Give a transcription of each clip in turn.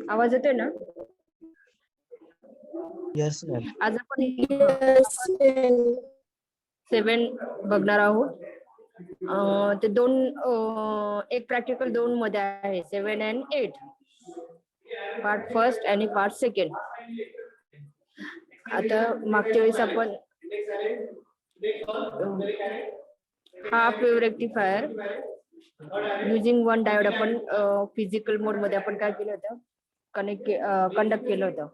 आवाज येतोय ना? Yes ma'am. आज आपण 7 बघणार आहोत. ते एक प्रॅक्टिकल 2 मध्ये आहे, 7 and 8. पार्ट फर्स्ट आणि पार्ट सेकंड. आता मागच्या वेळेस आपण half wave rectifier using one diode आपण फिजिकल मोड मध्ये आपण काय केलं होतं, कंडक्ट केलं होतं.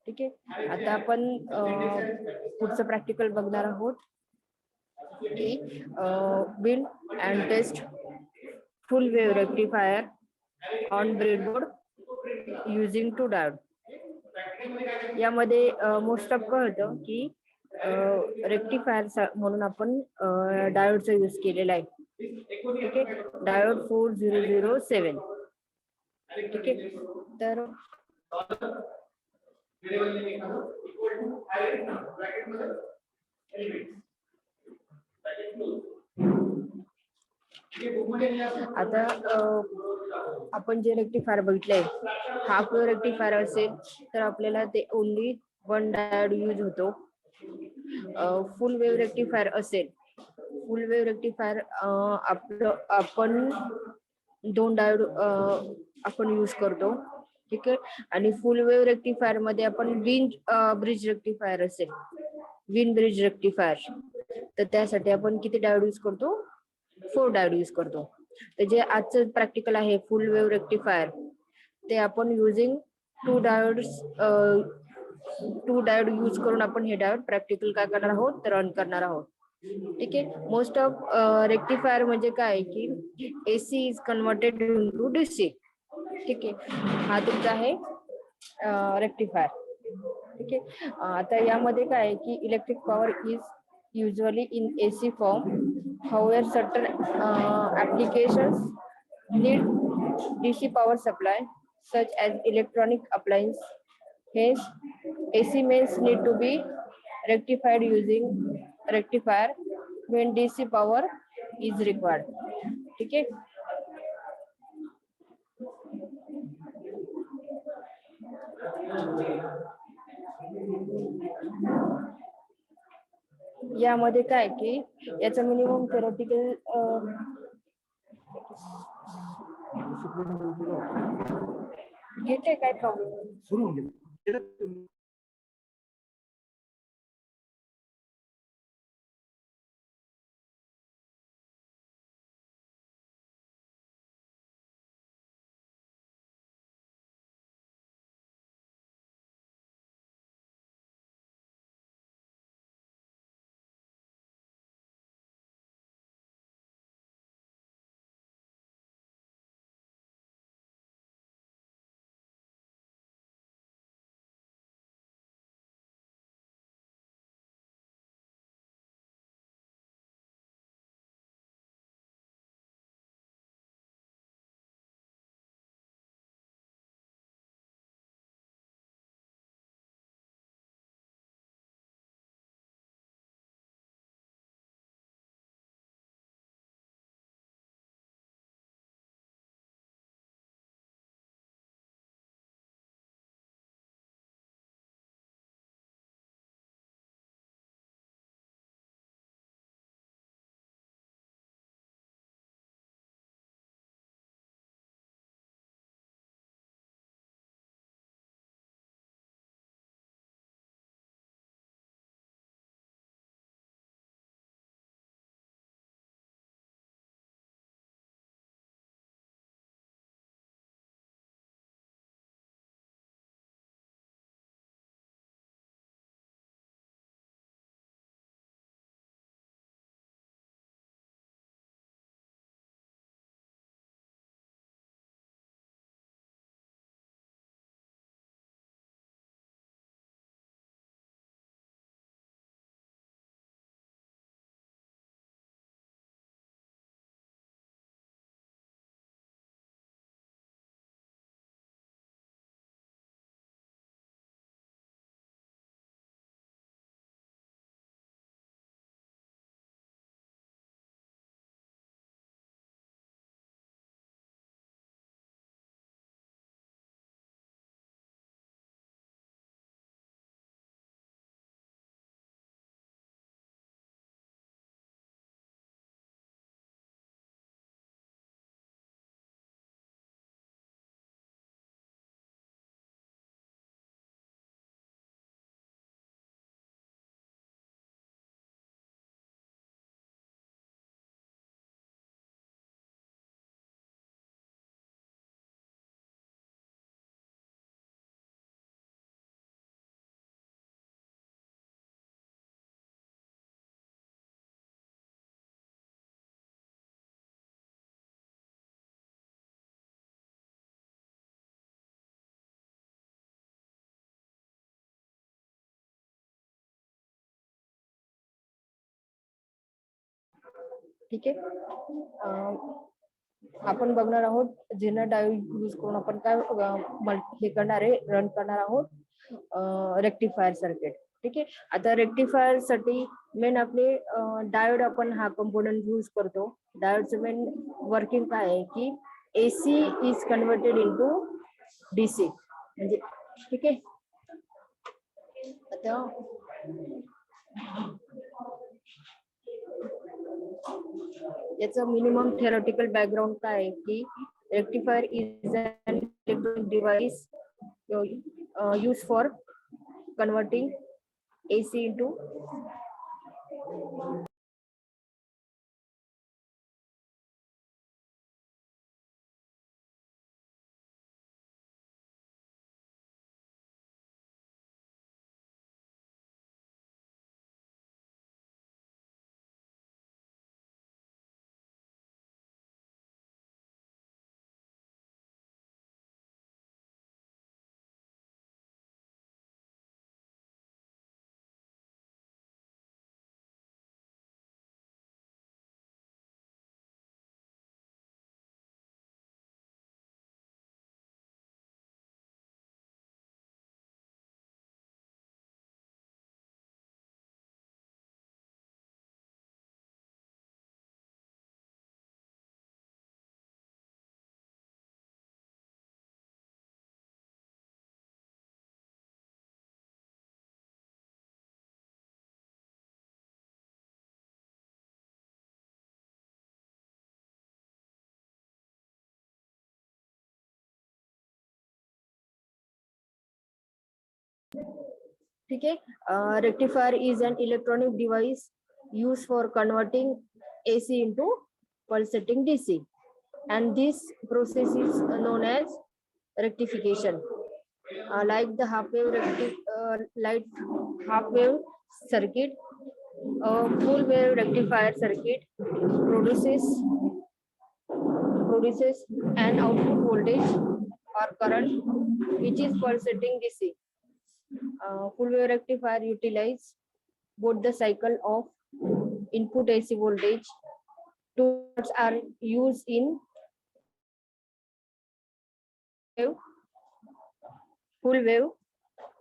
ठीक आहे. आता आपण पुढचं प्रॅक्टिकल बघणार आहोत की build and test full wave rectifier on breadboard using 2 diode. यामध्ये मोस्ट ऑफ काय होतं की रेक्टिफायर म्हणून आपण डायोडचा यूज केलेला आहे. ठीक आहे. डायोड 4007. ठीक आहे. तर आता आपण जे रेक्टिफायर बघितलंय, हाफ वेव्ह रेक्टिफायर असेल तर आपल्याला ते ओनली वन डायोड यूज होतो. फुल वेव्ह रेक्टिफायर असेल, फुल वेव्ह रेक्टिफायर आपण 2 डायोड आपण यूज करतो. ठीक आहे. आणि फुल वेव्ह रेक्टिफायर मध्ये आपण ब्रिज रेक्टिफायर असेल, विन ब्रिज रेक्टिफायर, तर त्यासाठी आपण किती डायोड यूज करतो? 4 डायोड यूज करतो. तर जे आजचं प्रॅक्टिकल आहे फुल वेव्ह रेक्टिफायर, ते आपण युजिंग 2 डायोड यूज करून आपण हे डायोड प्रॅक्टिकल काय करणार आहोत, रन करणार आहोत. ठीक आहे. मोस्ट ऑफ रेक्टिफायर म्हणजे काय की AC is converted into DC. ठीक आहे. हा तुमचा आहे रेक्टिफायर. ठीक आहे. आता यामध्ये काय आहे की electric power is usually in AC form. However, certain applications need DC power supply, such as electronic appliance. Hence, AC mains need to be rectified using rectifier when DC power is required. ठीक है. यामध्ये काय की याचा minimum theoretical घेते काय problem ठीक आहे. आपण बघणार आहोत जेनर डायोड यूज करून आपण काय हे करणार आहे, रन करणार आहोत रेक्टिफायर सर्किट. ठीक आहे. आता रेक्टिफायर साठी मेन आपले डायोड आपण हा कंपोनंट यूज करतो. डायोडचं मेन वर्किंग काय आहे की AC is converted into DC म्हणजे. ठीक आहे. आता याचं मिनिमम थेरॉटिकल बॅकग्राऊंड काय आहे की rectifier is an electronic device use for converting AC into ठीक है. Rectifier is an electronic device used for converting AC into pulsating DC, and this process is known as rectification. Like the light half wave circuit, a full wave rectifier circuit produces an output voltage or current which is pulsating DC. Full wave rectifier utilize both the cycle of input AC voltage. Two parts are used in full wave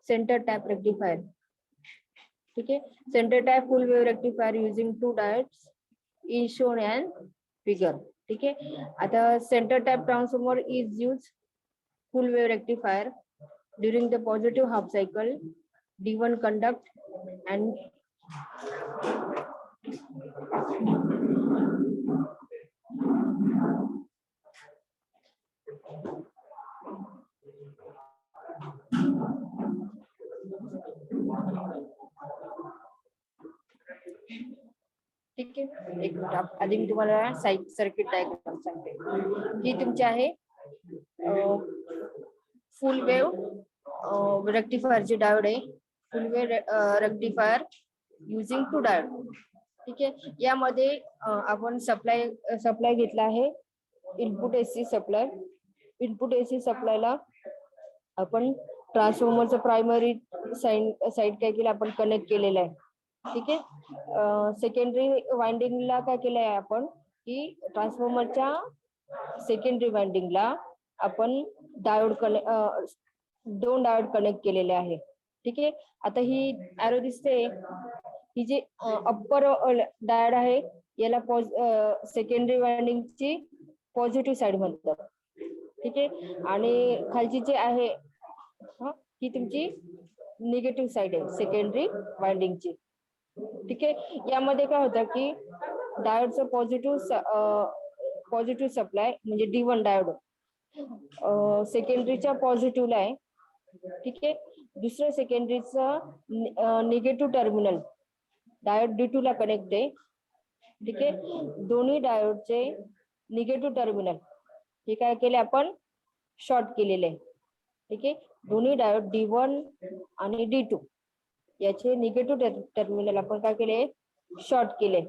center tap rectifier. ठीक है. Center tap full wave rectifier using two diodes is shown in figure. ठीक है. आता center tap transformer is used full wave rectifier during the positive half cycle. D1 conduct and ठीक आहे. एक minute आधी मी तुम्हाला सर्किट डायग्राम सांगते. ही तुमची आहे फुल वेव रेक्टिफायरची डायोड आहे. Full wave rectifier using two diode. ठीक आहे. यामध्ये आपण सप्लाय घेतला आहे input AC supply. Input AC सप्लायला आपण ट्रान्सफॉर्मरचं प्रायमरी साइड काय केलं आपण कनेक्ट केलेलं आहे. ठीक आहे. सेकंडरी वाइंडिंगला काय केलंय आपण की ट्रान्सफॉर्मरच्या सेकंडरी वाइंडिंगला आपण दोन डायोड कनेक्ट केलेले आहे. ठीक आहे. आता ही एरो दिसते, ही जी अप्पर डायोड आहे याला सेकंडरी वाइंडिंगची पॉझिटिव्ह साइड म्हणतात. ठीक आहे. आणि खालची जी आहे ही तुमची निगेटिव्ह साइड आहे सेकंडरी वाइंडिंगची. ठीक आहे. यामध्ये काय होतं की डायोडचं पॉझिटिव्ह सप्लाय म्हणजे D1 डायोड सेकंडरीच्या पॉझिटिव्हला आहे. ठीक आहे. दुसरं सेकंडरीचं निगेटिव्ह टर्मिनल डायोड D2 ला कनेक्ट आहे. ठीक आहे. दोन्ही डायोडचे निगेटिव्ह टर्मिनल हे काय केले आपण शॉर्ट केलेले आहे. ठीक आहे. दोन्ही डायोड D1 आणि D2 याचे निगेटिव्ह टर्मिनल आपण काय केले शॉर्ट केले.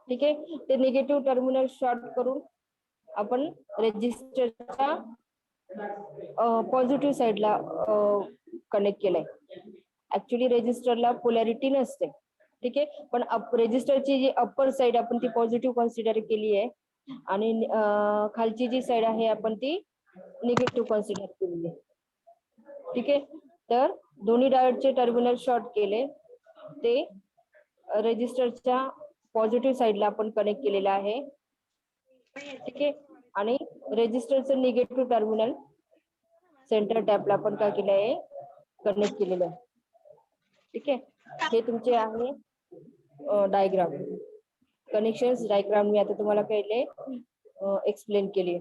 ठीक आहे. ते निगेटिव्ह टर्मिनल शॉर्ट करून आपण रेजिस्टरच्या पॉझिटिव्ह साइडला कनेक्ट केलंय. ऍक्च्युली रेजिस्टरला पोलॅरिटी नसते. ठीक आहे. पण रेजिस्टरची जी अप्पर साइड आपण ती पॉझिटिव्ह कन्सिडर केली आहे आणि खालची जी साइड आहे आपण ती निगेटिव्ह कन्सिडर केली आहे. ठीक आहे. तर दोन्ही डायोडचे टर्मिनल शॉर्ट केले, ते रेजिस्टरच्या पॉझिटिव्ह साइडला आपण कनेक्ट केलेलं आहे. ठीक आहे. आणि रेजिस्टरचं निगेटिव्ह टर्मिनल सेंटर टॅपला आपण काय केलं आहे, कनेक्ट केलेलं आहे. ठीक आहे. हे तुमचे आहे डायग्राम, कनेक्शन डायग्राम मी आता तुम्हाला पहिले एक्सप्लेन केली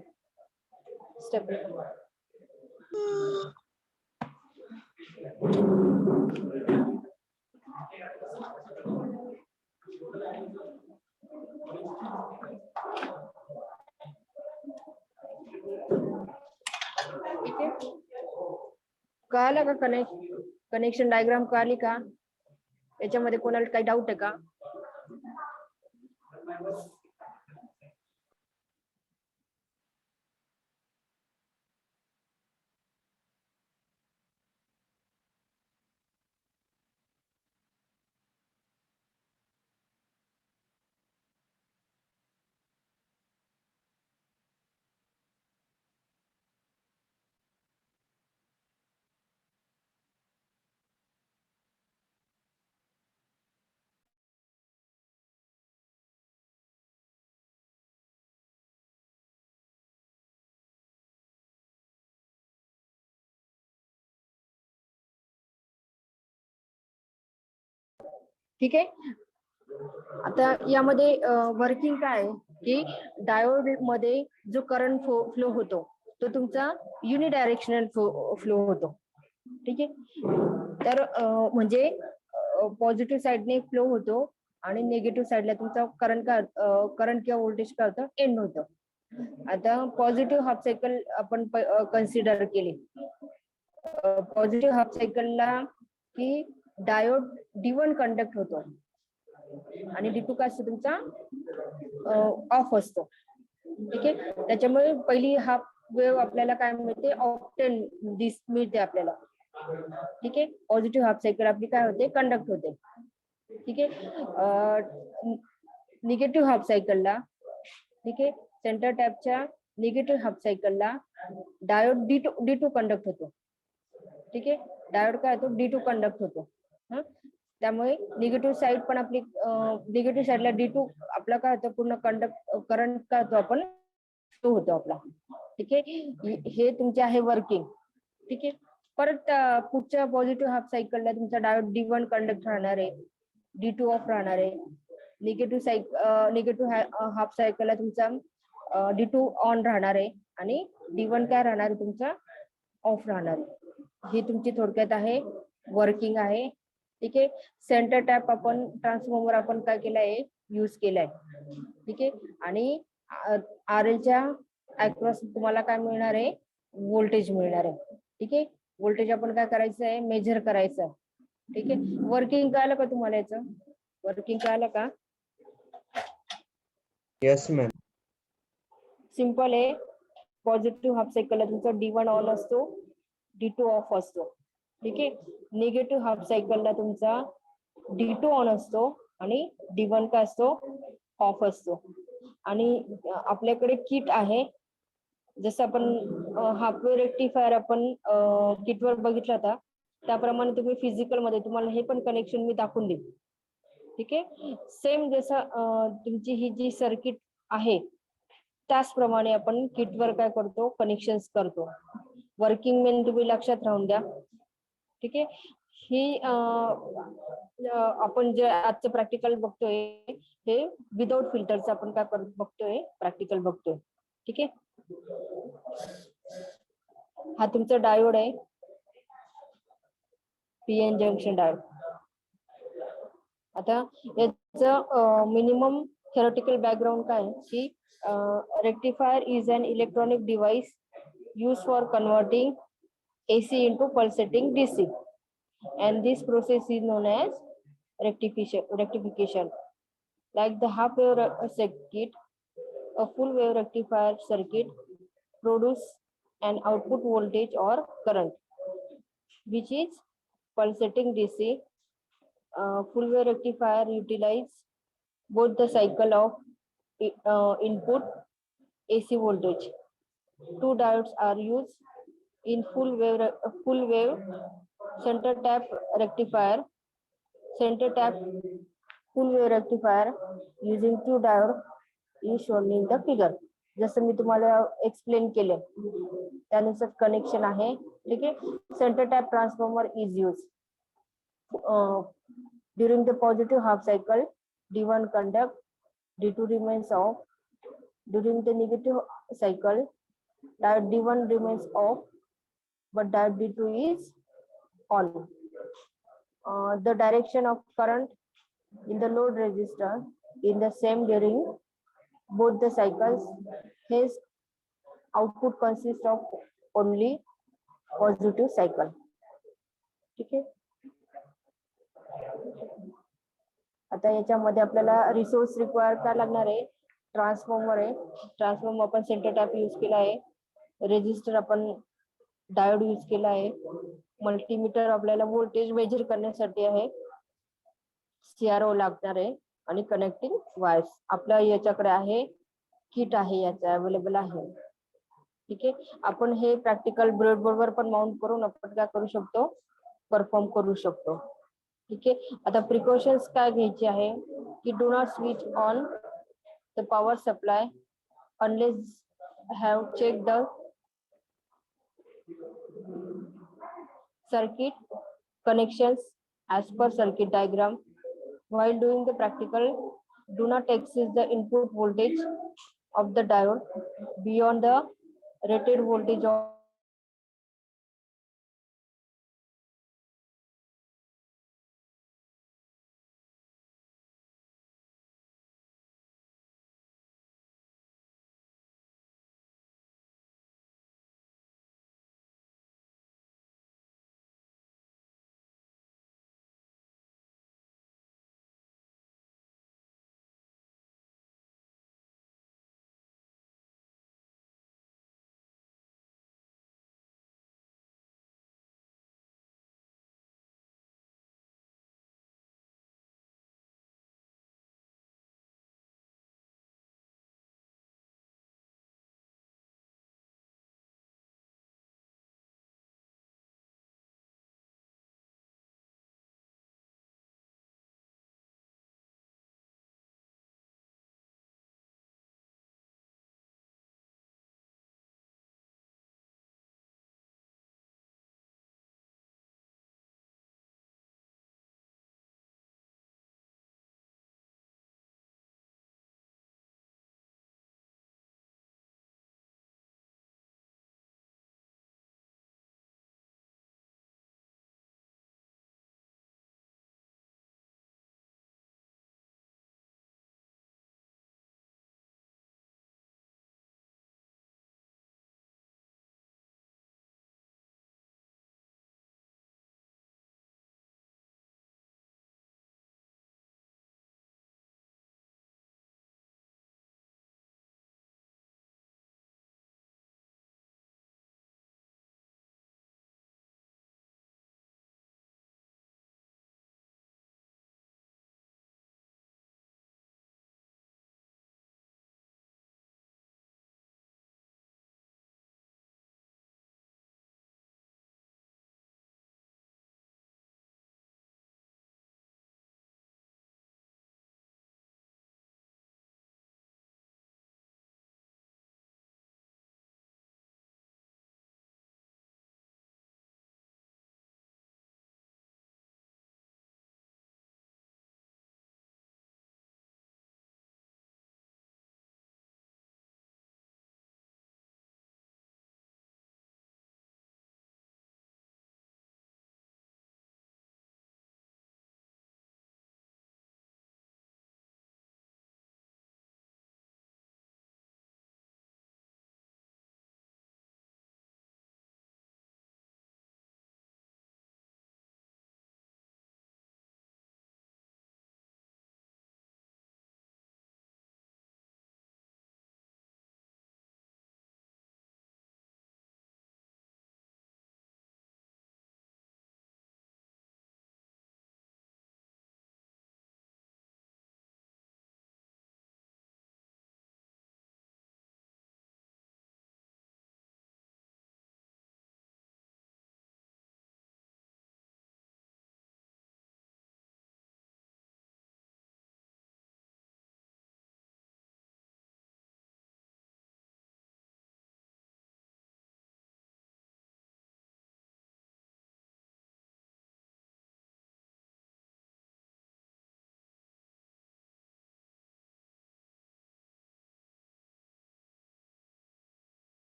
स्टेप. ठीक आहे. कळालं का कनेक्शन डायग्राम कळाली का? याच्यामध्ये कोणाला काही डाऊट आहे का? ठीक आहे. आता यामध्ये वर्किंग काय आहे की डायोड मध्ये जो करंट फ्लो होतो तो तुमचा युनिडायरेक्शनल फ्लो होतो. ठीक आहे. तर म्हणजे पॉझिटिव्ह साइडने फ्लो होतो आणि निगेटिव्ह साइडला तुमचा करंट किंवा व्होल्टेज काय होतं, एंड होतं. आता पॉझिटिव्ह हाफ सायकल आपण कन्सिडर केली. पॉझिटिव्ह हाफ सायकलला की डायोड D1 कंडक्ट होतो आणि D2 काय असतो तुमचा ऑफ असतो. ठीक आहे. त्याच्यामुळे पहिली हाफ वेव्ह आपल्याला काय मिळते, ऑप्टेन मिळते आपल्याला. ठीक आहे. पॉझिटिव्ह हाफ सायकल आपली काय होते, कंडक्ट होते. ठीक आहे. निगेटिव्ह हाफ सायकलला, ठीक आहे, सेंटर टॅपच्या निगेटिव्ह हाफ सायकलला डायोड D2 कंडक्ट होतो. ठीक आहे. डायोड काय होतो, D2 कंडक्ट होतो. त्यामुळे निगेटिव्ह साइड पण आपली निगेटिव्ह साइडला D2 आपला काय होतं, पूर्ण करंट काय होतो आपण तो होतो आपला. ठीक आहे. हे तुमचे आहे वर्किंग. ठीक आहे. परत पुढच्या पॉझिटिव्ह हाफ सायकलला तुमचा डायोड D1 कंडक्ट राहणार आहे, D2 ऑफ राहणार आहे. निगेटिव्ह हाफ सायकलला तुमचा D2 ऑन राहणार आहे आणि D1 काय राहणार आहे तुमचा, ऑफ राहणार आहे. ही तुमची थोडक्यात आहे वर्किंग आहे. ठीक आहे. सेंटर टॅप आपण ट्रान्सफॉर्मर आपण काय केलाय, यूज केलाय. ठीक आहे. आणि RLच्या अक्रॉस तुम्हाला काय मिळणार आहे, व्होल्टेज मिळणार आहे. ठीक आहे. व्होल्टेज आपण काय करायचं आहे, मेजर करायचं. ठीक आहे. वर्किंग कळालं का तुम्हाला, याचं वर्किंग कळालं का? Yes ma'am. सिंपल आहे. पॉझिटिव्ह हाफ सायकलला तुमचा D1 ऑन असतो, D2 ऑफ असतो. ठीक आहे. निगेटिव्ह हाफ सायकलला तुमचा D2 ऑन असतो आणि D1 काय असतो, ऑफ असतो. आणि आपल्याकडे किट आहे, जसं आपण हाफ वेव्ह रेक्टिफायर आपण किटवर बघितला होता, त्याप्रमाणे तुम्ही फिजिकल मध्ये तुम्हाला हे पण कनेक्शन मी दाखवून देईन. ठीक आहे. सेम जसं तुमची ही जी सर्किट आहे त्याचप्रमाणे आपण किटवर काय करतो, कनेक्शन्स करतो. वर्किंग मेन तुम्ही लक्षात राहून द्या. ठीक आहे. ही आपण जे आजचं प्रॅक्टिकल बघतोय हे विदाउट फिल्टरचं आपण काय बघतोय, प्रॅक्टिकल बघतोय. ठीक आहे. हा तुमचा डायोड आहे, PN जंक्शन डायोड. आता याचं मिनिमम theoretical background काय की rectifier is an electronic device used for converting AC into pulsating DC, and this process is known as rectification. Like the half wave circuit, a full wave rectifier circuit produce an output voltage or current which is pulsating DC Full wave rectifier utilize both the cycle of input AC voltage. Two diodes are used in full wave center tap rectifier. Center tap full wave rectifier using two diode is shown in the figure. जसं मी तुम्हाला explain केलं त्यानुसार connection आहे. ठीक आहे. Centre tap transformer is use during the positive half cycle. D1 conduct, D2 remains off. During the negative cycle, diode D1 remains off, but diode D2 is on. The direction of current in the load resistor in the same during both the cycles. His output consists of only positive cycle. ठीक आहे. आता याच्यामध्ये आपल्याला resource require काय लागणार आहे. Transformer आहे. Transformer आपण सेंटर टॅप यूज केला आहे. रेजिस्टर आपण डायोड यूज केला आहे. मल्टीमीटर आपल्याला व्होल्टेज मेजर करण्यासाठी आहे. सीआरओ लागणार आहे आणि कनेक्टिंग वायर्स आपल्या याच्याकडे आहे. किट आहे याचं अवेलेबल आहे. ठीक आहे. आपण हे प्रॅक्टिकल ब्रेडबोर्डवर पण माउंट करून आपण काय करू शकतो, परफॉर्म करू शकतो. ठीक आहे. आता प्रिकॉशन्स काय घ्यायचे आहे की do not switch on the power supply unless have check the circuit connections as per circuit diagram. While doing the practical, do not exceed the input voltage of the diode beyond the rated voltage of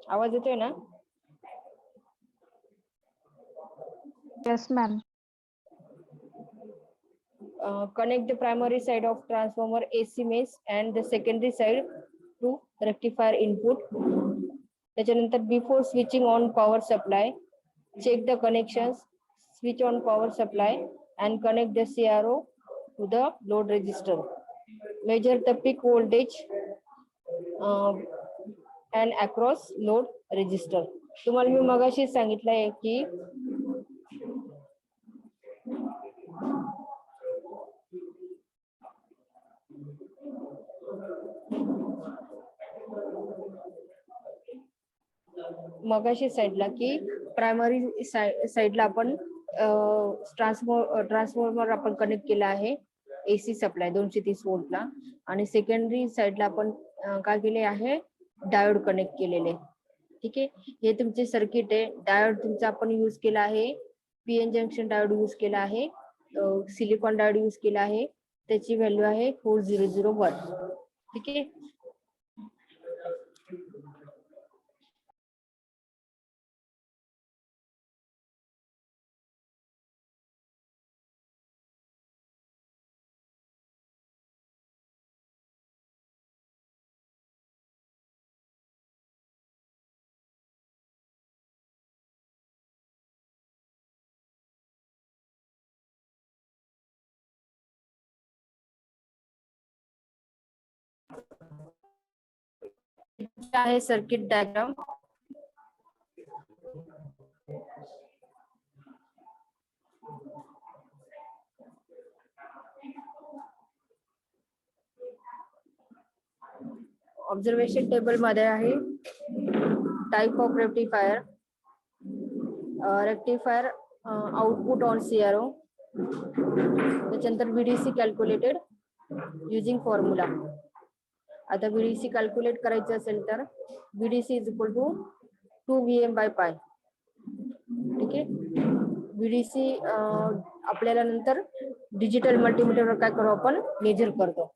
आवाज येतोय ना? Yes, ma'am. Connect the primary side of transformer AC mains and the secondary side to rectifier input. त्याच्यानंतर before switching on power supply, check the connections, switch on power supply and connect the CRO to the load resistor. Measure the peak voltage and across load resistor. तुम्हाला मी मगाशी सांगितलंय की मगाशी साईडला की primary साईडला आपण ट्रान्सफॉर्मर आपण कनेक्ट केला आहे AC सप्लाय 230 वोल्टला आणि सेकंडरी साईडला आपण काय केले आहे डायोड कनेक्ट केलेले. ठीक आहे, हे तुमचे सर्किट आहे. डायोड तुमचा आपण यूज केला आहे PN जंक्शन डायोड यूज केला आहे, सिलिकॉन डायोड यूज केला आहे. त्याची व्हॅल्यू आहे 4001. ठीक आहे. आहे सर्किट डायग्राम. ऑब्झर्वेशन टेबल मध्ये आहे type of rectifier, rectifier output on CRO, त्याच्यानंतर VDC कॅल्क्युलेटेड युजिंग फॉर्म्युला. आता VDC कॅल्क्युलेट करायचं असेल तर VDC is equal to 2Vm/π. ठीक आहे. VDC आपल्याला नंतर डिजिटल मल्टीमीटरवर काय करू आपण मेजर करतो.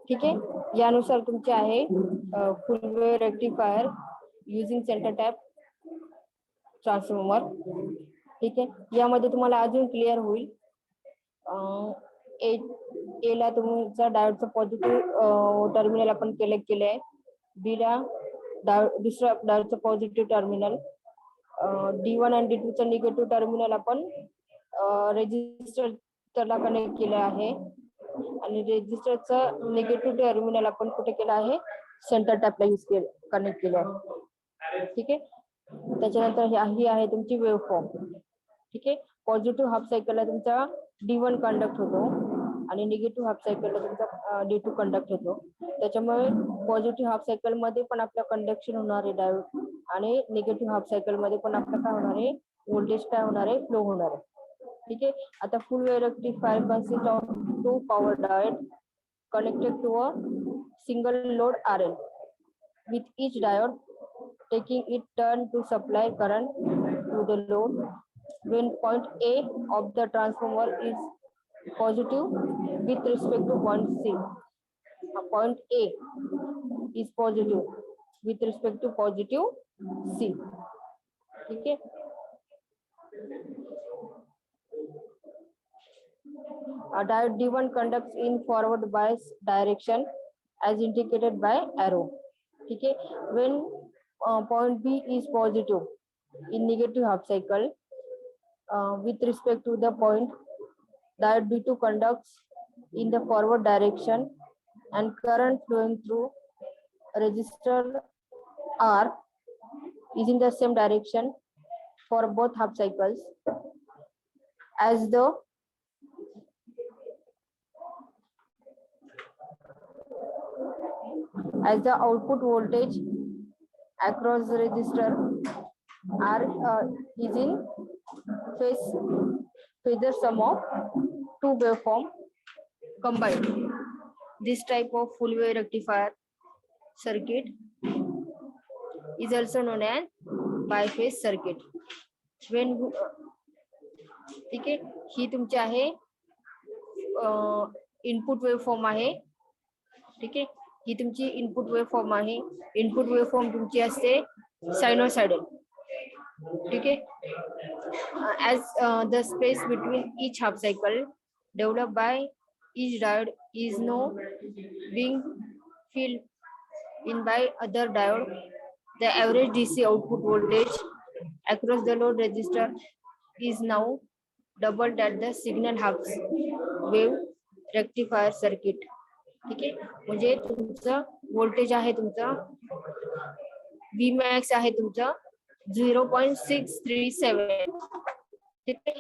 ठीक आहे. यानुसार तुमचे आहे फुल wave rectifier using centre tap transformer. ठीक आहे. यामध्ये तुम्हाला अजून क्लिअर होईल. ए ला तुमचा डायोडचं पॉझिटिव्ह टर्मिनल आपण कनेक्ट केले आहे. बी ला दुसरा डायोडचं पॉझिटिव्ह टर्मिनल, D1 आणि D2 चं निगेटिव्ह टर्मिनल आपण रेजिस्टरला कनेक्ट केलं आहे आणि रेजिस्टरचं निगेटिव्ह टर्मिनल आपण कुठे केलं आहे सेंटर टॅपला यूज केलं कनेक्ट केलं आहे. ठीक आहे. त्याच्यानंतर ही आहे तुमची वेव्ह फॉर्म. ठीक आहे. पॉझिटिव्ह हाफ सायकलला तुमचा D1 कंडक्ट होतो आणि निगेटिव्ह हाफ सायकलला तुमचा D2 कंडक्ट होतो. त्याच्यामुळे पॉझिटिव्ह हाफ सायकल मध्ये पण आपलं कंडक्शन होणार आहे डायोड आणि निगेटिव्ह हाफ सायकल मध्ये पण आपलं काय होणार आहे व्होल्टेज काय होणार आहे फ्लो होणार आहे. ठीक आहे. आता फुल wave rectifier consists of 2 power diode connected to a single load RL, with each diode taking its turn to supply current to the load when point A of the transformer is positive with respect to point C. Point A is positive with respect to positive C. ठीक है. A diode D1 conducts in forward bias direction as indicated by arrow. ठीक है. When point B is positive in negative half cycle with respect to the point, diode D2 conducts in the forward direction and current flowing through resistor R is in the same direction for both half cycles as the as the output voltage across the register are is in phasor sum of two waveform combined. This type of full wave rectifier circuit is also known as biphase circuit. When ठीक आहे, ही तुमची आहे input waveform आहे. ठीक आहे, ही तुमची input waveform आहे. Input waveform तुमची असते सायनोसायडल. ठीक आहे, as the space between each half cycle developed by each diode is now being filled in by other diode, the average DC output voltage across the load resistor is now doubled at the signal half wave rectifier circuit. ठीक आहे, म्हणजे तुमचं voltage आहे तुमचं Vmax आहे तुमचं 0.637. ठीक आहे,